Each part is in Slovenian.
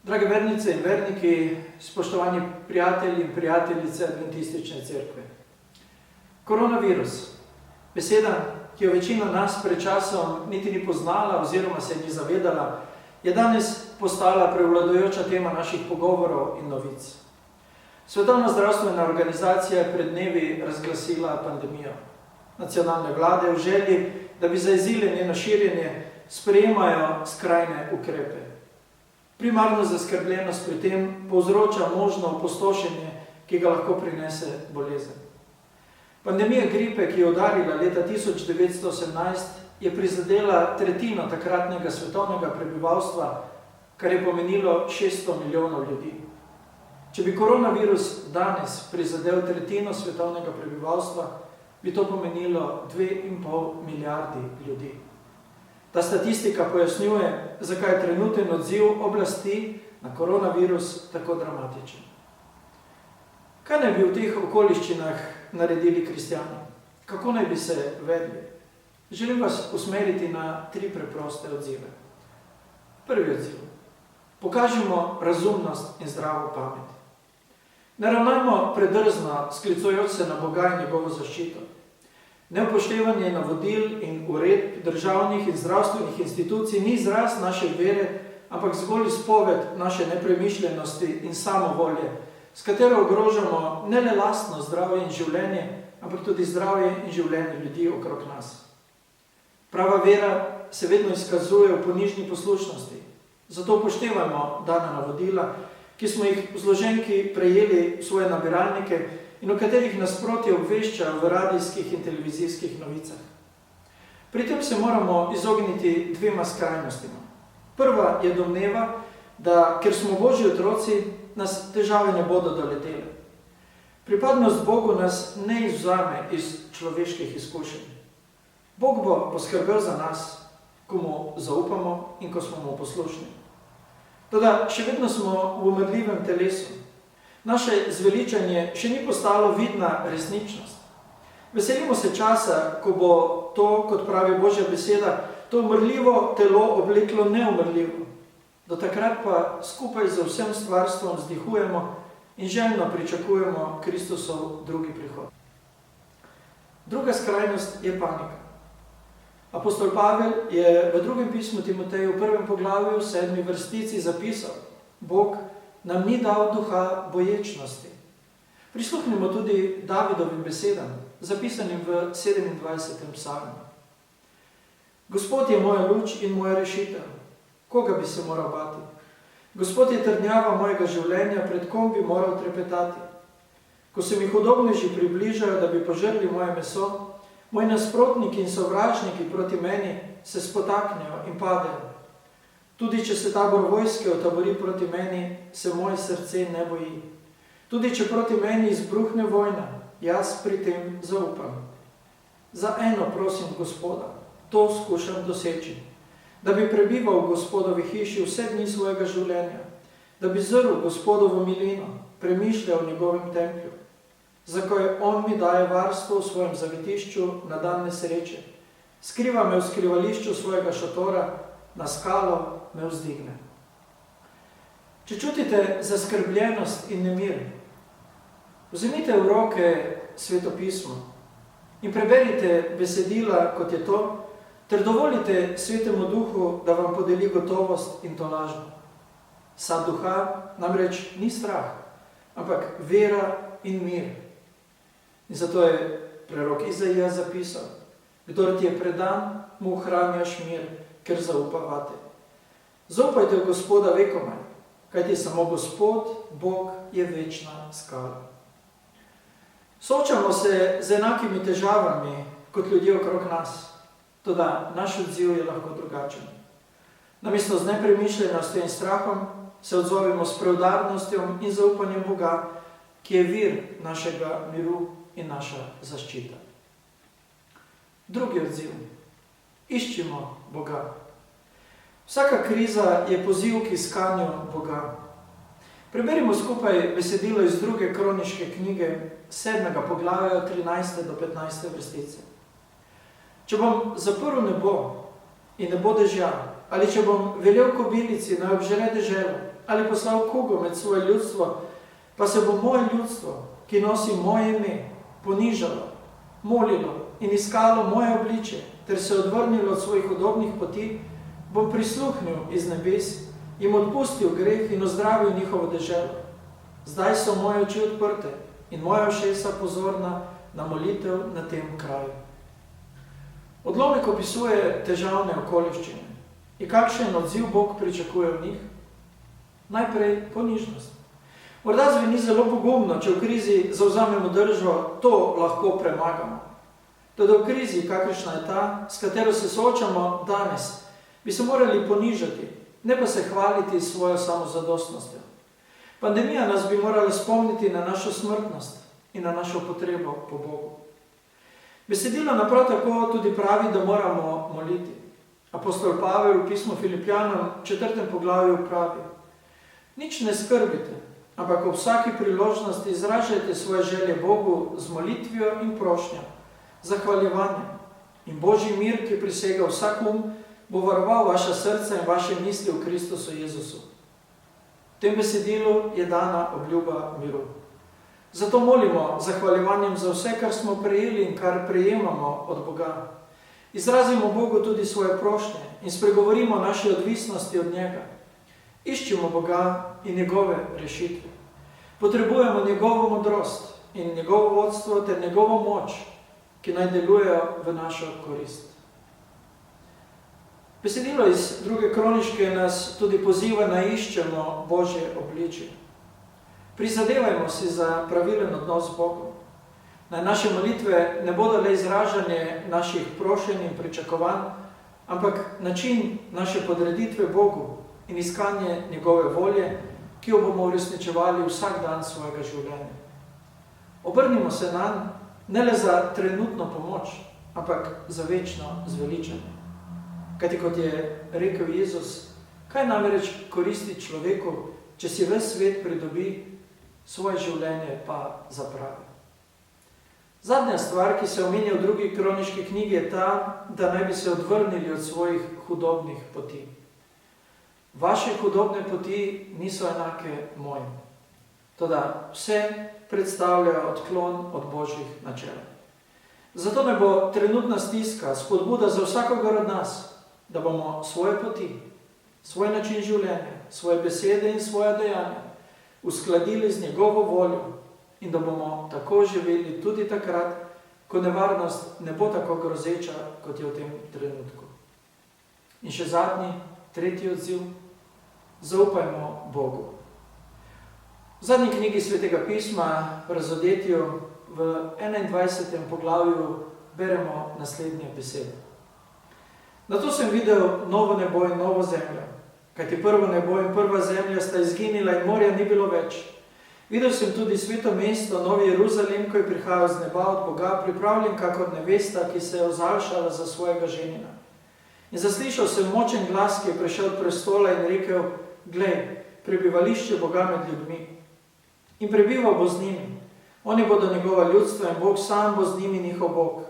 Drage vernice in verniki, spoštovani prijatelji in prijateljice Adventistične cerkve. Koronavirus, beseda, ki jo večina nas pred časom niti ni poznala oziroma se ni zavedala, je danes postala prevladujoča tema naših pogovorov in novic. Svetovna zdravstvena organizacija je pred dnevi razglasila pandemijo. Nacionalne vlade v želji, da bi zajezile njeno širjenje, sprejemajo skrajne ukrepe. Primarno zaskrbljenost pri tem povzroča možno opustošenje, ki ga lahko prinese bolezen. Pandemija gripe, ki je udarila leta 1918, je prizadela tretjino takratnega svetovnega prebivalstva, kar je pomenilo 600 milijonov ljudi. Če bi koronavirus danes prizadel tretjino svetovnega prebivalstva, bi to pomenilo 2,5 milijardi ljudi. Ta statistika pojasnjuje, zakaj je trenuten odziv oblasti na koronavirus tako dramatičen. Kaj naj bi v teh okoliščinah naredili kristjani? Kako naj bi se vedli? Želim vas usmeriti na 3 preproste odzive. Prvi odziv. Pokažimo razumnost in zdravo pamet. Ne ravnajmo predrzno, sklicujoč se na Boga in njegovo zaščito. Neupoštevanje navodil in uredb državnih in zdravstvenih institucij ni izraz naše vere, ampak zgolj izpoved naše nepremišljenosti in samovolje, s katero ogrožamo ne le lastno zdravje in življenje, ampak tudi zdravje in življenje ljudi okrog nas. Prava vera se vedno izkazuje v ponižni poslušnosti, zato upoštevajmo dana navodila, ki smo jih v zloženki prejeli v svoje nabiralnike in o katerih nasprotje obveščajo v radijskih in televizijskih novicah. Pri tem se moramo izogniti 2 skrajnostima. Prva je domneva, da ker smo Božji otroci, nas težave ne bodo doletele. Pripadnost Bogu nas ne izvzame iz človeških izkušenj. Bog bo poskrbel za nas, ko mu zaupamo in ko smo mu poslušni. Toda še vedno smo v umrljivem telesu. Naše zveličanje še ni postalo vidna resničnost. Veselimo se časa, ko bo to, kot pravi Božja beseda, to umrljivo telo obleklo neumrljivo. Do takrat pa skupaj z vsem stvarstvom vzdihujemo in željno pričakujemo Kristusov drugi prihod. Druga skrajnost je panika. Apostol Pavel je v 2. pismu Timoteju v 1. poglavju v 7. vrstici zapisal: Bog nam ni dal duha boječnosti. Prisluhnimo tudi Davidovim besedam, zapisanim v 27. psalmu. Gospod je moja luč in moja rešitev. Koga bi se moral bati? Gospod je trdnjava mojega življenja, pred kom bi moral trepetati. Ko se mi hudobneži približajo, da bi požrli moje meso, moji nasprotniki in sovražniki proti meni se spotaknejo in padejo. Tudi če se tabor vojske otabori proti meni, se moje srce ne boji. Tudi če proti meni izbruhne vojna, jaz pri tem zaupam. Za eno prosim Gospoda, to skušam doseči, da bi prebival v Gospodovi hiši vse dni svojega življenja, da bi zrl Gospodovo milino, premišljal v njegovem templju. Zakaj on mi daje varstvo v svojem zavetišču na dan nesreče, skriva me v skrivališču svojega šotora, na skalo me vzdigne. Če čutite zaskrbljenost in nemir, vzemite v roke svetopismo in preberite besedila, kot je to, ter dovolite Svetemu Duhu, da vam podeli gotovost in tolažbo. Sad duha namreč ni strah, ampak vera in mir. In zato je prerok Izaija zapisal: Kdor ti je predan, mu ohranjaš mir, ker zaupa vate. Zaupajte v Gospoda vekomaj, kajti samo Gospod, Bog, je večna skala. Soočamo se z enakimi težavami kot ljudje okrog nas, toda naš odziv je lahko drugačen. Namesto z nepremišljenostjo in strahom se odzovemo s preudarnostjo in zaupanjem Boga, ki je vir našega miru in naša zaščita. Drugi odziv. Iščimo Boga. Vsaka kriza je poziv k iskanju Boga. Preberimo skupaj besedilo iz 2. kroniške knjige, 7. poglavja, 13. do 15. vrstice. Če bom zaprl nebo in ne bo dežja, ali če bom velel kobilici, naj obžere deželo, ali poslal kogo med svoje ljudstvo, pa se bo moje ljudstvo, ki nosi moje ime, ponižalo, molilo in iskalo moje obličje, ter se odvrnilo od svojih hudobnih poti, bom prisluhnil iz nebes, jim odpustil greh in ozdravil njihovo deželo. Zdaj so moje oči odprte in moja ušesa pozorna na molitev na tem kraju. Odlomek opisuje težavne okoliščine. In kakšen odziv Bog pričakuje v njih? Najprej ponižnost. Morda zveni zelo pogumno, če v krizi zavzamemo držo, to lahko premagamo. Toda v krizi, kakršna je ta, s katero se soočamo danes, bi se morali ponižati, ne pa se hvaliti svojo samozadostnostjo. Pandemija nas bi morala spomniti na našo smrtnost in na našo potrebo po Bogu. Besedilo naprav tako tudi pravi, da moramo moliti. Apostol Pavel v pismu Filipljanom 4. poglavju pravi: nič ne skrbite, ampak ob vsaki priložnosti izražajte svoje želje Bogu z molitvijo in prošnjo, zahvaljevanjem. In Božji mir, ki presega vsak bo varoval vaša srca in vaše misli v Kristusu Jezusu. V tem besedilu je dana obljuba miru. Zato molimo zahvaljevanjem za vse, kar smo prejeli in kar prejemamo od Boga. Izrazimo Bogu tudi svoje prošnje in spregovorimo o naši odvisnosti od njega. Iščimo Boga in njegove rešitve. Potrebujemo njegovo modrost in njegovo vodstvo ter njegovo moč, ki naj delujejo v našo korist. Besedilo iz 2. kroniške nas tudi poziva, naj iščemo Božje obličje. Prizadevajmo si za pravilen odnos z Bogom. Naj naše molitve ne bodo le izražanje naših prošenj in pričakovanj, ampak način naše podreditve Bogu in iskanje njegove volje, ki jo bomo uresničevali vsak dan svojega življenja. Obrnimo se nanj ne le za trenutno pomoč, ampak za večno zveličanje. Kajti kot je rekel Jezus, kaj namreč koristi človeku, če si ves svet pridobi, svoje življenje pa zapravi. Zadnja stvar, ki se omenja v 2. kroniški knjigi, je ta, da naj bi se odvrnili od svojih hudobnih poti. Vaše hudobne poti niso enake mojim. Toda vse predstavljajo odklon od Božjih načel. Zato ne bo trenutna stiska spodbuda za vsakogar od nas, da bomo svoje poti, svoj način življenja, svoje besede in svoje dejanja uskladili z njegovo voljo in da bomo tako živeli tudi takrat, ko nevarnost ne bo tako grozeča, kot je v tem trenutku. In še zadnji, tretji odziv, zaupajmo Bogu. V zadnji knjigi Svetega pisma, v Razodetju, v 21. poglavju beremo naslednje besede. Nato sem videl novo nebo in novo zemljo, kajti prvo nebo in prva zemlja sta izginila in morja ni bilo več. Videl sem tudi sveto mesto, Novi Jeruzalem, ko je prihajal z neba od Boga, pripravljen kakor nevesta, ki se je ozaljšala za svojega ženina. In zaslišal sem močen glas, ki je prišel od prestola in rekel: glej, prebivališče Boga med ljudmi. In prebival bo z njimi. Oni bodo njegova ljudstva in Bog sam bo z njimi njihov Bog.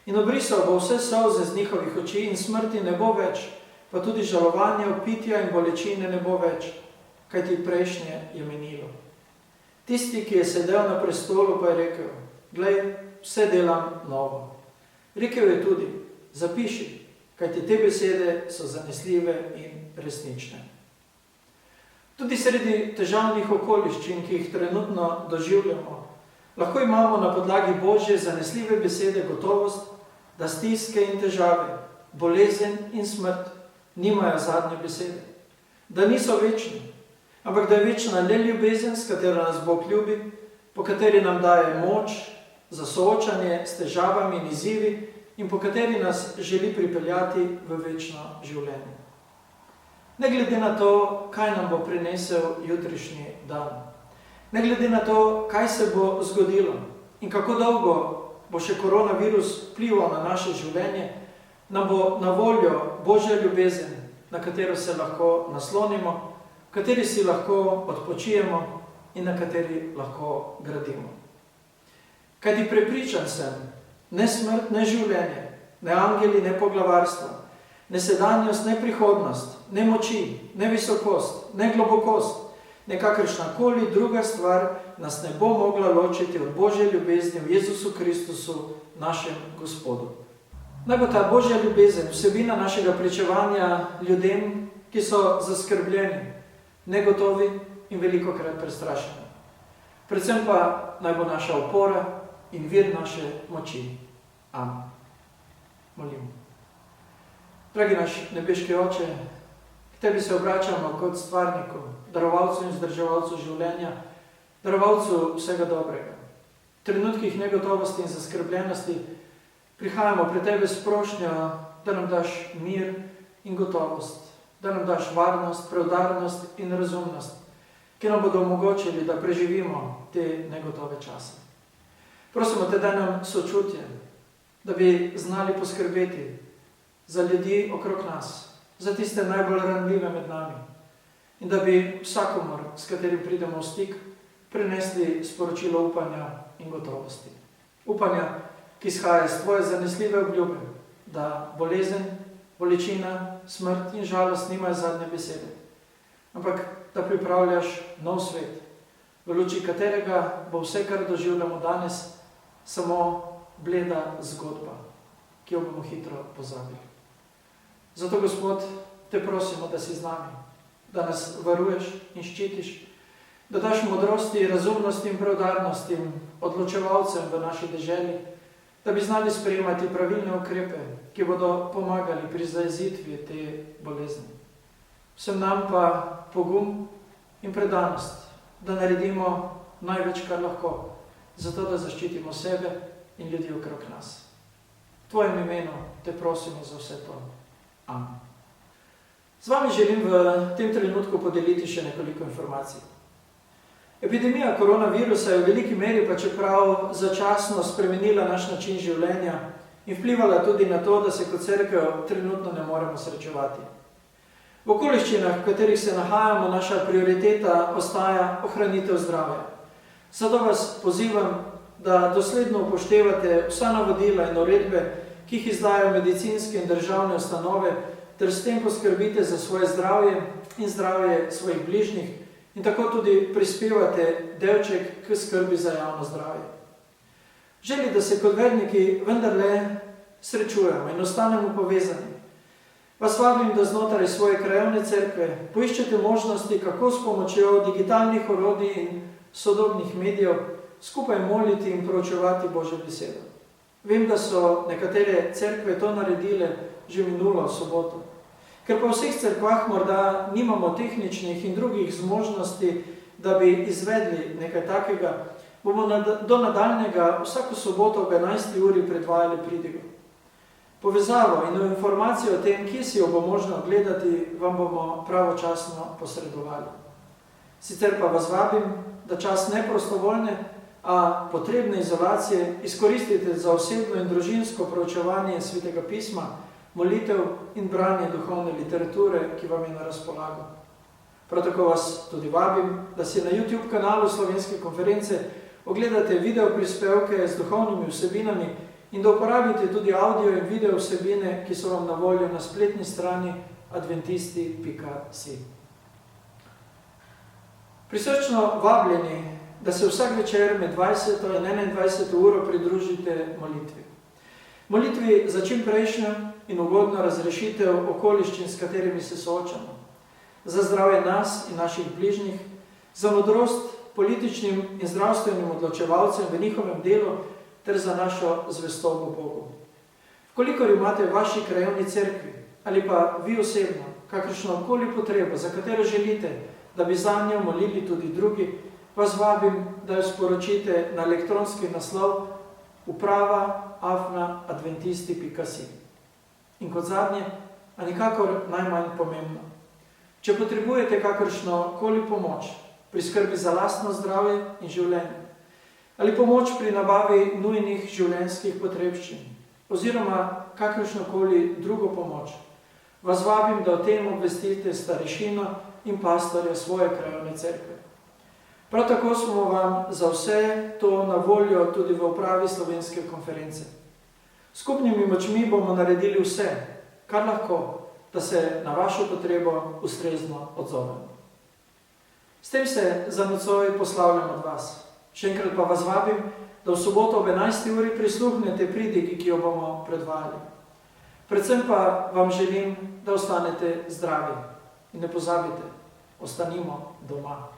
In obrisal bo vse solze z njihovih oči in smrti ne bo več, pa tudi žalovanja, vpitja in bolečine ne bo več, kajti prejšnje je minilo. Tisti, ki je sedel na prestolu, pa je rekel: glej, vse delam novo. Rekel je tudi: zapiši, kajti te besede so zanesljive in resnične. Tudi sredi težavnih okoliščin, ki jih trenutno doživljamo, lahko imamo na podlagi Božje zanesljive besede gotovost, da stiske in težave, bolezen in smrt nimajo zadnje besede, da niso večni, ampak da je večna le ljubezen, s katero nas Bog ljubi, po kateri nam daje moč za soočanje s težavami in izzivi in po kateri nas želi pripeljati v večno življenje. Ne glede na to, kaj nam bo prinesel jutrišnji dan, ne glede na to, kaj se bo zgodilo in kako dolgo bo še koronavirus vplival na naše življenje, nam bo na voljo Božja ljubezen, na katero se lahko naslonimo, v kateri si lahko odpočijemo in na kateri lahko gradimo. Kajti prepričan sem, ne smrt, ne življenje, ne angeli, ne poglavarstva, ne sedanjost, ne prihodnost, ne moči, ne visokost, ne globokost, nekakršna koli druga stvar nas ne bo mogla ločiti od Božje ljubezni v Jezusu Kristusu, našem Gospodu. Naj bo ta Božja ljubezen vsebina našega pričevanja ljudem, ki so zaskrbljeni, negotovi in velikokrat prestrašeni. Predvsem pa naj bo naša opora in vir naše moči. Amen. Molimo. Dragi naš nebeški Oče, k Tebi se obračamo kot stvarniku, darovalcu in vzdrževalcu življenja, darovalcu vsega dobrega. V trenutkih negotovosti in zaskrbljenosti prihajamo pred Tebe s prošnjo, da nam daš mir in gotovost, da nam daš varnost, preudarnost in razumnost, ki nam bodo omogočili, da preživimo te negotove čase. Prosimo Te, daj nam sočutje, da bi znali poskrbeti za ljudi okrog nas, za tiste najbolj ranljive med nami in da bi vsakomor, s katerim pridemo v stik, prinesli sporočilo upanja in gotovosti. Upanja, ki izhaja iz Tvoje zanesljive obljube, da bolezen, bolečina, smrt in žalost nimajo zadnje besede, ampak da pripravljaš nov svet, v luči katerega bo vse, kar doživljamo danes, samo bleda zgodba, ki jo bomo hitro pozabili. Zato, Gospod, Te prosimo, da si z nami, da nas varuješ in ščitiš, da daš modrosti, razumnosti in preudarnosti odločevalcem v naši deželi, da bi znali sprejemati pravilne ukrepe, ki bodo pomagali pri zajezitvi te bolezni. Vsem nam pa pogum in predanost, da naredimo največ, kar lahko, zato da zaščitimo sebe in ljudi okrog nas. V Tvojem imenu Te prosimo za vse to. Amen. Z vami želim v tem trenutku podeliti še nekoliko informacij. Epidemija koronavirusa je v veliki meri, pa čeprav začasno spremenila naš način življenja in vplivala tudi na to, da se kot cerkev trenutno ne moremo srečevati. V okoliščinah, v katerih se nahajamo, naša prioriteta ostaja ohranitev zdravja. Zato vas pozivam, da dosledno upoštevate vsa navodila in uredbe, ki jih izdajo medicinske in državne ustanove, ter s tem poskrbite za svoje zdravje in zdravje svojih bližnjih in tako tudi prispevate delček k skrbi za javno zdravje. Želi, da se kot verniki vendarle srečujemo in ostanemo povezani. Vas vabim, da znotraj svoje krajevne cerkve poiščete možnosti, kako s pomočjo digitalnih orodij in sodobnih medijev skupaj moliti in proučevati Božjo besedo. Vem, da so nekatere cerkve to naredile že minulo soboto. Ker pa v vseh cerkvah morda nimamo tehničnih in drugih zmožnosti, da bi izvedli nekaj takega, bomo do nadaljnjega vsako soboto ob 11. uri predvajali pridigo. Povezavo in informacijo o tem, kje si jo bo možno gledati, vam bomo pravočasno posredovali. Sicer pa vas vabim, da čas neprostovoljne, a potrebne izolacije izkoristite za osebno in družinsko proučevanje Svetega pisma, molitev in branje duhovne literature, ki vam je na razpolago. Prav tako vas tudi vabim, da si na YouTube kanalu Slovenske konference ogledate video prispevke z duhovnimi vsebinami in da uporabite tudi audio in video vsebine, ki so vam na voljo na spletni strani adventisti.si. Prisrčno vabljeni, da se vsak večer med 20. in 21. uro pridružite molitvi. Molitvi za čim prejšnjo in ugodno razrešitev okoliščin, s katerimi se soočamo. Za zdravje nas in naših bližnjih, za modrost političnim in zdravstvenim odločevalcem v njihovem delu ter za našo zvestobo Bogu. Vkolikor imate v vaši krajevni cerkvi ali pa vi osebno kakršno okoli potrebo, za katero želite, da bi za njo molili tudi drugi, vas vabim, da jo sporočite na elektronski naslov uprava@adventisti.si. In kot zadnje, a nikakor najmanj pomembno, če potrebujete kakršno koli pomoč pri skrbi za lastno zdravje in življenje, ali pomoč pri nabavi nujnih življenjskih potrebščin, oziroma kakršno koli drugo pomoč, vas vabim, da o tem obvestite starešino in pastorja svoje krajevne cerkve. Prav tako smo vam za vse to na voljo tudi v upravi Slovenske konference. Skupnimi močmi bomo naredili vse, kar lahko, da se na vašo potrebo ustrezno odzovemo. S tem se za nocoj poslavljam od vas. Še enkrat pa vas vabim, da v soboto ob 11. uri prisluhnete pridigi, ki jo bomo predvajali. Predvsem pa vam želim, da ostanete zdravi. In ne pozabite, ostanimo doma.